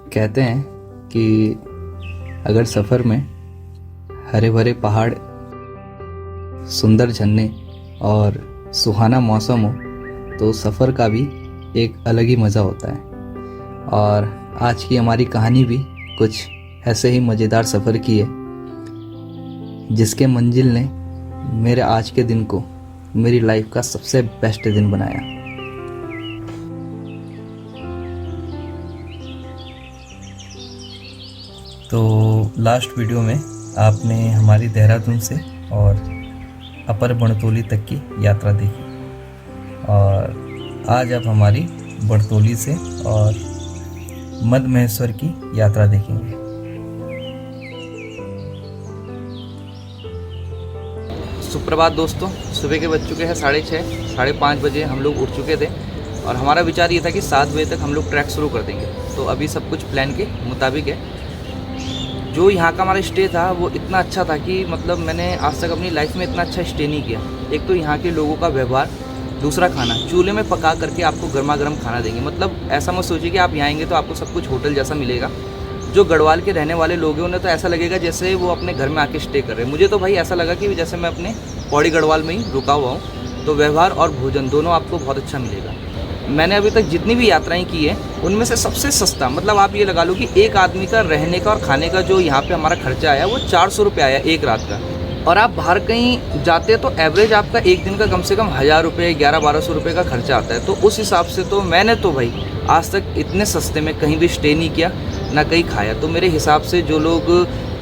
कहते हैं कि अगर सफ़र में हरे भरे पहाड़, सुंदर झरने और सुहाना मौसम हो तो सफ़र का भी एक अलग ही मज़ा होता है। और आज की हमारी कहानी भी कुछ ऐसे ही मज़ेदार सफ़र की है जिसके मंजिल ने मेरे आज के दिन को मेरी लाइफ का सबसे बेस्ट दिन बनाया। तो लास्ट वीडियो में आपने हमारी देहरादून से और अपर बड़तोली तक की यात्रा देखी और आज आप हमारी बड़तोली से और मध्य महेश्वर की यात्रा देखेंगे। सुप्रभात दोस्तों, सुबह के बज चुके हैं 6:30, 5:30 बजे हम लोग उठ चुके थे और हमारा विचार ये था कि 7 बजे तक हम लोग ट्रैक शुरू कर देंगे। तो अभी सब कुछ प्लान के मुताबिक है। जो यहाँ का हमारा स्टे था वो इतना अच्छा था कि मतलब मैंने आज तक अपनी लाइफ में इतना अच्छा स्टे नहीं किया। एक तो यहाँ के लोगों का व्यवहार, दूसरा खाना, चूल्हे में पका करके आपको गर्मा गर्म खाना देंगे। मतलब ऐसा मत सोचिए कि आप यहाँ आएंगे तो आपको सब कुछ होटल जैसा मिलेगा। जो गढ़वाल के रहने वाले लोग हैं उन्हें तो ऐसा लगेगा जैसे वो अपने घर में आके स्टे कर रहे हैं। मुझे तो भाई ऐसा लगा कि जैसे मैं अपने पौड़ी गढ़वाल में ही रुका हुआ हूँ। तो व्यवहार और भोजन दोनों आपको बहुत अच्छा मिलेगा। मैंने अभी तक जितनी भी यात्राएं की हैं उनमें से सबसे सस्ता, मतलब आप ये लगा लो कि एक आदमी का रहने का और खाने का जो यहाँ पे हमारा खर्चा आया वो 400 रुपये आया एक रात का। और आप बाहर कहीं जाते हैं तो एवरेज आपका एक दिन का कम से कम 1000 रुपये, 1100-1200 रुपये का खर्चा आता है। तो उस हिसाब से तो मैंने तो भाई आज तक इतने सस्ते में कहीं भी स्टे नहीं किया, ना कहीं खाया। तो मेरे हिसाब से जो लोग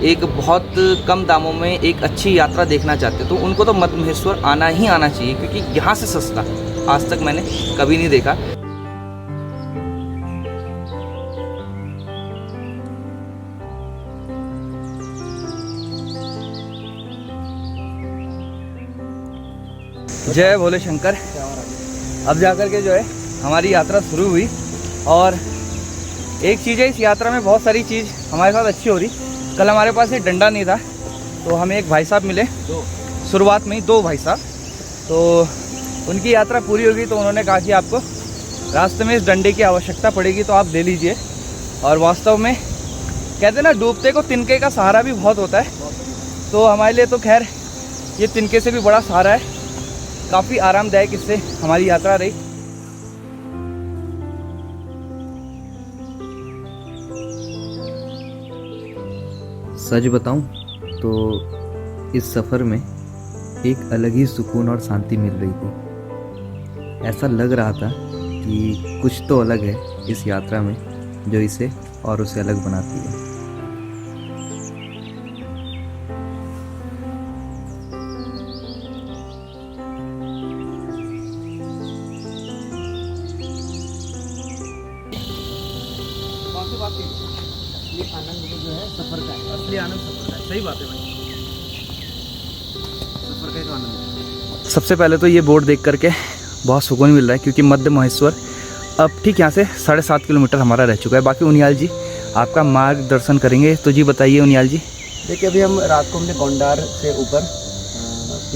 एक बहुत कम दामों में एक अच्छी यात्रा देखना चाहते हैं तो उनको तो मध्य महेश्वर आना ही आना चाहिए, क्योंकि यहाँ से सस्ता आज तक मैंने कभी नहीं देखा। जय भोले शंकर। अब जाकर के जो है हमारी यात्रा शुरू हुई और एक चीज़ है, इस यात्रा में बहुत सारी चीज़ हमारे साथ अच्छी हो रही। कल हमारे पास एक डंडा नहीं था तो हमें एक भाई साहब मिले, शुरुआत में ही 2 भाई साहब। तो उनकी यात्रा पूरी होगी तो उन्होंने कहा कि आपको रास्ते में इस डंडे की आवश्यकता पड़ेगी तो आप ले लीजिए। और वास्तव में कहते हैं ना, डूबते को तिनके का सहारा भी बहुत होता है। तो हमारे लिए तो खैर ये तिनके से भी बड़ा सहारा है। काफ़ी आरामदायक इससे हमारी यात्रा रही। सच बताऊं तो इस सफ़र में एक अलग ही सुकून और शांति मिल रही थी। ऐसा लग रहा था कि कुछ तो अलग है इस यात्रा में जो इसे और उसे अलग बनाती है। कौन सी बात है? ये आनंद जो है सफ़र का है, असली आनंद सफ़र का है। सही बात है भाई, सफ़र का ही तो आनंद है। सबसे पहले तो ये बोर्ड देख करके बहुत सुकून मिल रहा है, क्योंकि मध्य महेश्वर अब ठीक यहाँ से 7.5 किलोमीटर हमारा रह चुका है। बाकी उनियाल जी आपका मार्गदर्शन करेंगे। तो जी बताइए उनियाल जी। देखिए, अभी हम रात को हमने गोंडार से ऊपर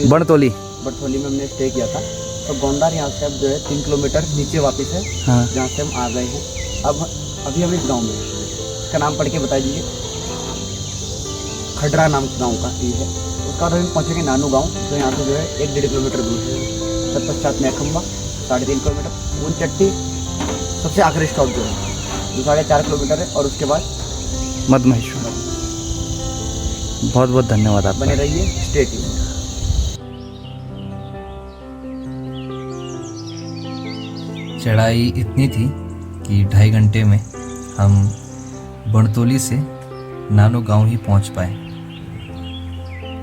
बड़तोली में हमने स्टे किया था। तो गोंडार यहाँ से अब जो है 3 किलोमीटर नीचे वापस है, हाँ, जहाँ से हम आ गए हैं। अब अभी हम इस गांव में, इसका नाम पढ़ के बता दीजिए। खडरा नाम गांव का ये है। उसका बाद हम पहुँचेंगे नानू गांव, जो यहाँ से जो है 1-1.5 किलोमीटर दूर है। तत्पश्चात मैखम्बा 3.5 किलोमीटर, ऊनचट्टी सबसे आखिरी स्टॉप जो है जो 4.5 किलोमीटर है। और उसके बाद मध्य महेश्वर। बहुत बहुत धन्यवाद आप। बने रहिए, स्टे ट्यून्ड। चढ़ाई इतनी थी कि 2.5 घंटे में हम बड़तोली से नानो गांव ही पहुंच पाए।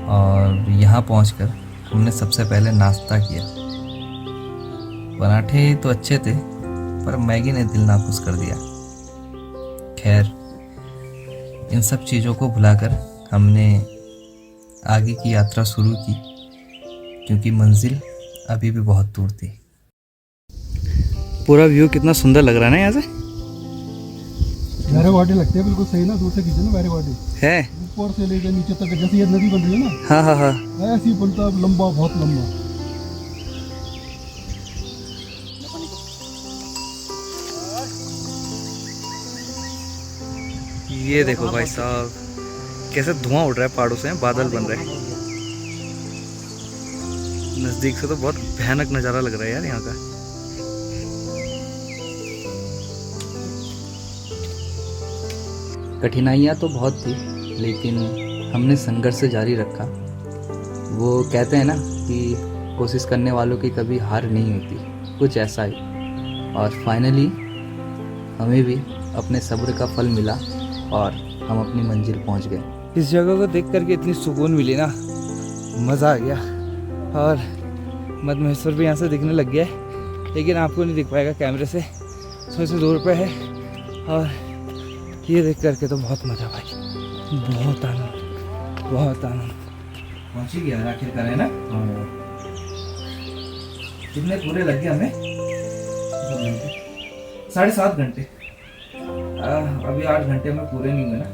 और यहाँ पहुंचकर हमने सबसे पहले नाश्ता किया। पराठे तो अच्छे थे पर मैगी ने दिल नाखुश कर दिया। खैर, इन सब चीज़ों को भुलाकर हमने आगे की यात्रा शुरू की, क्योंकि मंजिल अभी भी बहुत दूर थी। पूरा व्यू कितना सुंदर लग रहा है ना यहाँ से। वैरे बॉडी लगती है बिल्कुल सही ना, दूर से खींचे ना वैरे बॉडी है, ऊपर से लेकर नीचे तक, जैसे ये नदी बन रही है ना। हाँ हाँ हाँ, ऐसे ही बनता है, लंबा, बहुत लंबा। ये देखो भाई साहब कैसे धुआं उड़ रहा है पहाड़ों से, बादल बन रहे हैं। नज़दीक से तो बहुत भयानक नज़ारा लग रहा है यार यहाँ का। कठिनाइयाँ तो बहुत थी, लेकिन हमने संघर्ष जारी रखा। वो कहते हैं ना कि कोशिश करने वालों की कभी हार नहीं होती, कुछ ऐसा ही। और फाइनली हमें भी अपने सब्र का फल मिला और हम अपनी मंजिल पहुंच गए। इस जगह को देख करके इतनी सुकून मिली ना, मज़ा आ गया। और मद महेश्वर भी यहाँ से दिखने लग गया है, लेकिन आपको नहीं दिख पाएगा कैमरे से, थोड़े से दूर पे है। और ये देख करके तो बहुत मज़ा भाई, बहुत आनंद, बहुत आनंद। पहुँच ही गया आखिरकार, है ना? कितने पूरे लग गए हमें? 7.5 घंटे। अभी 8 घंटे में पूरे नहीं हुए ना।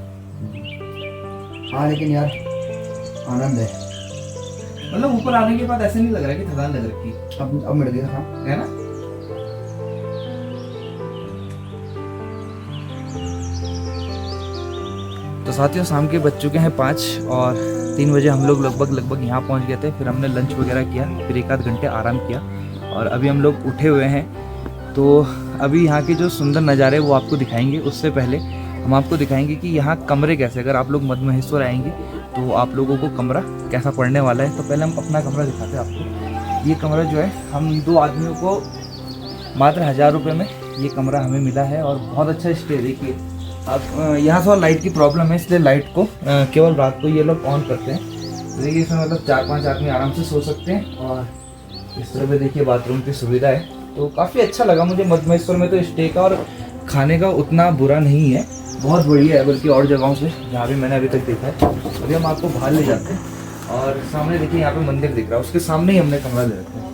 हाँ लेकिन यार आनंद है, मतलब ऊपर आने के बाद ऐसे नहीं लग रहा कि थकान लग रखी। अब मिट गया। हाँ है ना? तो साथियों शाम के बज चुके हैं 5 और 3 बजे हम लोग लगभग यहाँ पहुँच गए थे। फिर हमने लंच वगैरह किया, फिर 1 आध घंटे आराम किया और अभी हम लोग उठे हुए हैं। तो अभी यहाँ के जो सुंदर नज़ारे वो आपको दिखाएंगे। उससे पहले हम आपको दिखाएंगे कि यहाँ कमरे कैसे, अगर आप लोग मद महेश्वर आएंगे तो आप लोगों को कमरा कैसा पड़ने वाला है। तो पहले हम अपना कमरा दिखाते हैं आपको। ये कमरा जो है, हम 2 आदमियों को मात्र 1000 रुपये में ये कमरा हमें मिला है और बहुत अच्छा स्टे। देखिए अब यहाँ थोड़ा लाइट की प्रॉब्लम है, इसलिए लाइट को केवल रात को ये लोग ऑन करते हैं। देखिए इसमें मतलब 4-5 आदमी आराम से सो सकते हैं। और इस तरह पे देखिए बाथरूम की सुविधा है। तो काफ़ी अच्छा लगा मुझे मद महेश्वर में तो स्टे का, और खाने का उतना बुरा नहीं है, बहुत बढ़िया है बल्कि और जगहों से जहाँ भी मैंने अभी तक देखा है। अभी हम आपको बाहर ले जाते हैं और सामने देखिए यहाँ पे मंदिर दिख रहा है, उसके सामने ही हमने कमरा ले रखा है।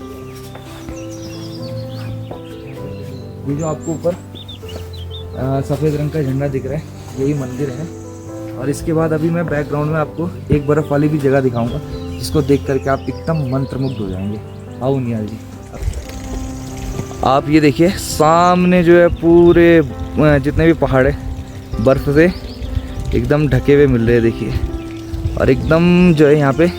ये जो आपको ऊपर सफ़ेद रंग का झंडा दिख रहा है, यही मंदिर है। और इसके बाद अभी मैं बैकग्राउंड में आपको एक बर्फ़ वाली भी जगह दिखाऊंगा, जिसको देख करके आप एकदम मंत्रमुग्ध हो जाएंगे। आओ निहाल जी, आप ये देखिए सामने जो है पूरे जितने भी पहाड़ है बर्फ़ से एकदम ढके हुए मिल रहे हैं। देखिए और एकदम जो है यहाँ पे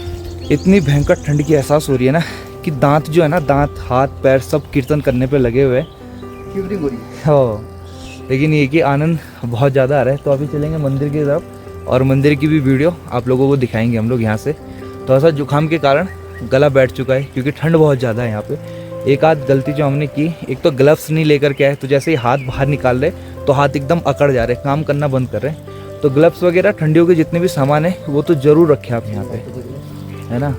इतनी भयंकर ठंड की एहसास हो रही है ना कि दांत जो है ना, दांत हाथ पैर सब कीर्तन करने पे लगे हुए हैं। शिवरिंग हो रही है। हाँ लेकिन ये कि आनंद बहुत ज़्यादा आ रहा है। तो अभी चलेंगे मंदिर की तरफ और मंदिर की भी वीडियो आप लोगों को दिखाएंगे हम लोग यहाँ से। थोड़ा सा जुकाम के कारण गला बैठ चुका है क्योंकि ठंड बहुत ज़्यादा है यहाँ पे। एक आध गलती जो हमने की, एक तो ग्लव्स नहीं लेकर के आए, तो जैसे ही हाथ बाहर निकाल रहे तो हाथ एकदम अकड़ जा रहे, काम करना बंद कर रहे हैं। तो ग्लव्स वगैरह ठंडियों के जितने भी सामान है वो तो ज़रूर रखें आप यहाँ पे, है ना।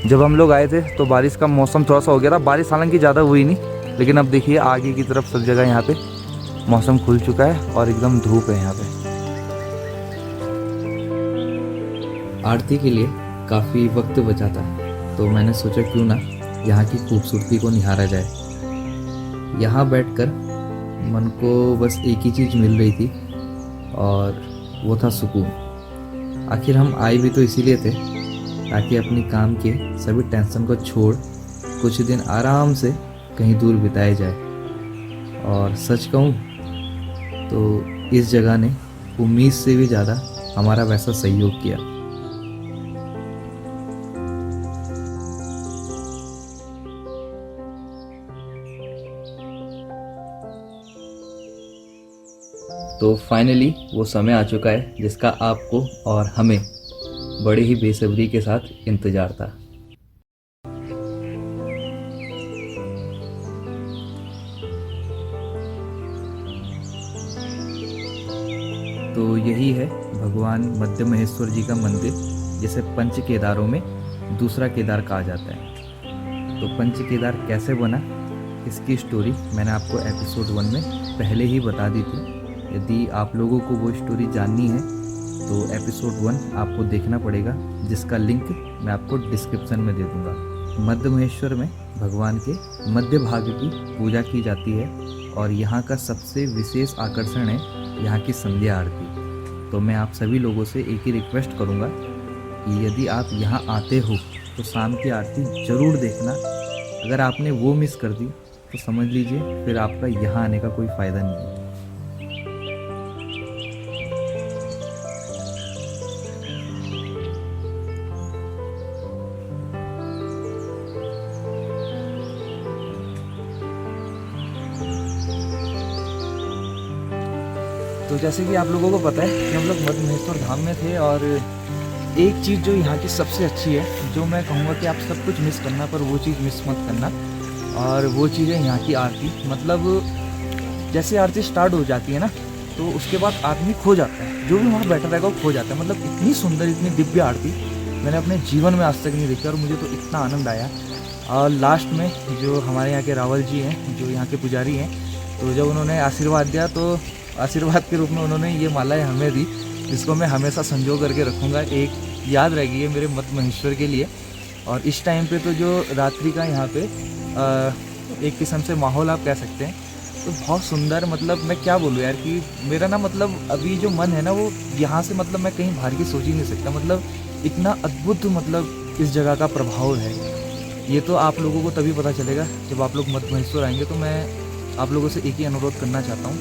जब हम लोग आए थे तो बारिश का मौसम थोड़ा सा हो गया था, बारिश हालांकि ज़्यादा हुई नहीं, लेकिन अब देखिए आगे की तरफ सब जगह यहाँ पे मौसम खुल चुका है और एकदम धूप है यहाँ पे। आरती के लिए काफ़ी वक्त बचा था, तो मैंने सोचा क्यों ना यहाँ की खूबसूरती को निहारा जाए। यहाँ बैठकर मन को बस एक ही चीज़ मिल रही थी और वो था सुकून। आखिर हम आए भी तो इसीलिए थे ताकि अपनी काम के सभी टेंशन को छोड़ कुछ दिन आराम से कहीं दूर बिताए जाए। और सच कहूँ तो इस जगह ने उम्मीद से भी ज़्यादा हमारा वैसा सहयोग किया। तो फाइनली वो समय आ चुका है जिसका आपको और हमें बड़ी ही बेसब्री के साथ इंतज़ार था। तो यही है भगवान मध्य महेश्वर जी का मंदिर, जिसे पंच केदारों में दूसरा केदार कहा जाता है। तो पंच केदार कैसे बना, इसकी स्टोरी मैंने आपको एपिसोड 1 में पहले ही बता दी थी। यदि आप लोगों को वो स्टोरी जाननी है तो एपिसोड 1 आपको देखना पड़ेगा, जिसका लिंक मैं आपको डिस्क्रिप्शन में दे दूँगा। मध्य महेश्वर में भगवान के मध्य भाग की पूजा की जाती है और यहाँ का सबसे विशेष आकर्षण है यहाँ की संध्या आरती। तो मैं आप सभी लोगों से एक ही रिक्वेस्ट करूँगा कि यदि आप यहाँ आते हो तो शाम की आरती ज़रूर देखना। अगर आपने वो मिस कर दी तो समझ लीजिए फिर आपका यहाँ आने का कोई फ़ायदा नहीं है। जैसे कि आप लोगों को पता है कि हम लोग मध्य महेश्वर धाम में थे, और एक चीज़ जो यहाँ की सबसे अच्छी है, जो मैं कहूँगा कि आप सब कुछ मिस करना पर वो चीज़ मिस मत करना, और वो चीज़ है यहाँ की आरती। मतलब जैसे आरती स्टार्ट हो जाती है ना, तो उसके बाद आदमी खो जाता है, जो भी वहाँ बैठा रहेगा वो खो जाता है। मतलब इतनी सुंदर, इतनी दिव्य आरती मैंने अपने जीवन में आज तक नहीं देखी, और मुझे तो इतना आनंद आया। और लास्ट में जो हमारे यहाँ के रावल जी हैं, जो यहाँ के पुजारी हैं, तो जब उन्होंने आशीर्वाद दिया, तो आशीर्वाद के रूप में उन्होंने ये मालाएं हमें दी, जिसको मैं हमेशा संजो करके रखूँगा। एक याद रहेगी ये मेरे मत महेश्वर के लिए। और इस टाइम पे तो जो रात्रि का यहाँ पे एक किस्म से माहौल आप कह सकते हैं, तो बहुत सुंदर। मतलब मैं क्या बोलूँ यार, कि मेरा ना मतलब अभी जो मन है ना, वो यहाँ से मतलब मैं कहीं बाहर की सोच ही नहीं सकता। मतलब इतना अद्भुत मतलब इस जगह का प्रभाव है। ये तो आप लोगों को तभी पता चलेगा जब आप लोग मध्य महेश्वर आएंगे। तो मैं आप लोगों से एक ही अनुरोध करना चाहता हूँ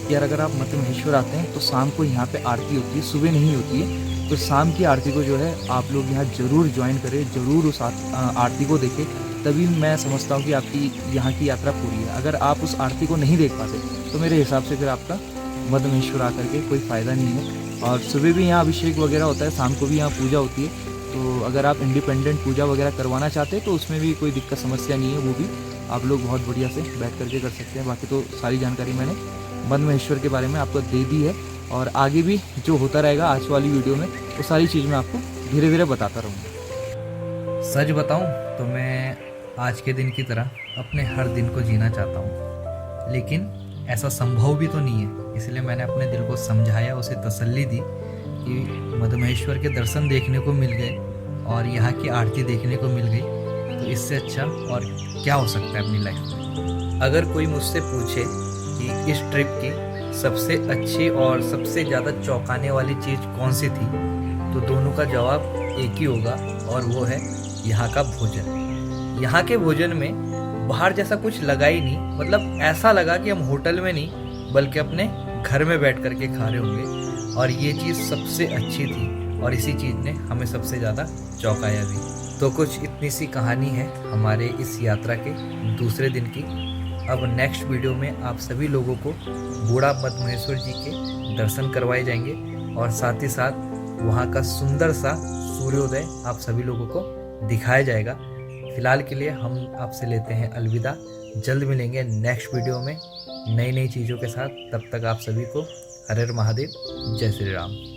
कि यार, अगर आप मध्य महेश्वर आते हैं तो शाम को यहाँ पे आरती होती है, सुबह नहीं होती है। तो शाम की आरती को जो है आप लोग यहाँ ज़रूर ज्वाइन करें, ज़रूर उस आरती को देखें, तभी मैं समझता हूँ कि आपकी यहाँ की यात्रा पूरी है। अगर आप उस आरती को नहीं देख पाते तो मेरे हिसाब से फिर आपका मध्य महेश्वर आकर के कोई फ़ायदा नहीं है। और सुबह भी यहाँ अभिषेक वगैरह होता है, शाम को भी यहाँ पूजा होती है। तो अगर आप इंडिपेंडेंट पूजा वगैरह करवाना चाहते हैं तो उसमें भी कोई दिक्कत समस्या नहीं है, वो भी आप लोग बहुत बढ़िया से बैठ करके कर सकते हैं। बाकी तो सारी जानकारी मैंने मध्य महेश्वर के बारे में आपको दे दी है, और आगे भी जो होता रहेगा आज वाली वीडियो में, वो सारी चीज़ मैं आपको धीरे धीरे बताता रहूँगा। सच बताऊँ तो मैं आज के दिन की तरह अपने हर दिन को जीना चाहता हूँ, लेकिन ऐसा संभव भी तो नहीं है। इसलिए मैंने अपने दिल को समझाया, उसे तसल्ली दी कि मध्य महेश्वर के दर्शन देखने को मिल गए और यहाँ की आरती देखने को मिल गई, तो इससे अच्छा और क्या हो सकता है अपनी लाइफ में। अगर कोई मुझसे पूछे कि इस ट्रिप की सबसे अच्छी और सबसे ज़्यादा चौंकाने वाली चीज़ कौन सी थी, तो दोनों का जवाब एक ही होगा, और वो है यहाँ का भोजन। यहाँ के भोजन में बाहर जैसा कुछ लगा ही नहीं। मतलब ऐसा लगा कि हम होटल में नहीं बल्कि अपने घर में बैठ करके खा रहे होंगे, और ये चीज़ सबसे अच्छी थी, और इसी चीज़ ने हमें सबसे ज़्यादा चौंकाया भी। तो कुछ इतनी सी कहानी है हमारे इस यात्रा के दूसरे दिन की। अब नेक्स्ट वीडियो में आप सभी लोगों को बूढ़ा मध्य महेश्वर जी के दर्शन करवाए जाएंगे, और साथ ही साथ वहाँ का सुंदर सा सूर्योदय आप सभी लोगों को दिखाया जाएगा। फिलहाल के लिए हम आपसे लेते हैं अलविदा। जल्द मिलेंगे नेक्स्ट वीडियो में नई नई चीज़ों के साथ। तब तक आप सभी को हर हर महादेव, जय श्री राम।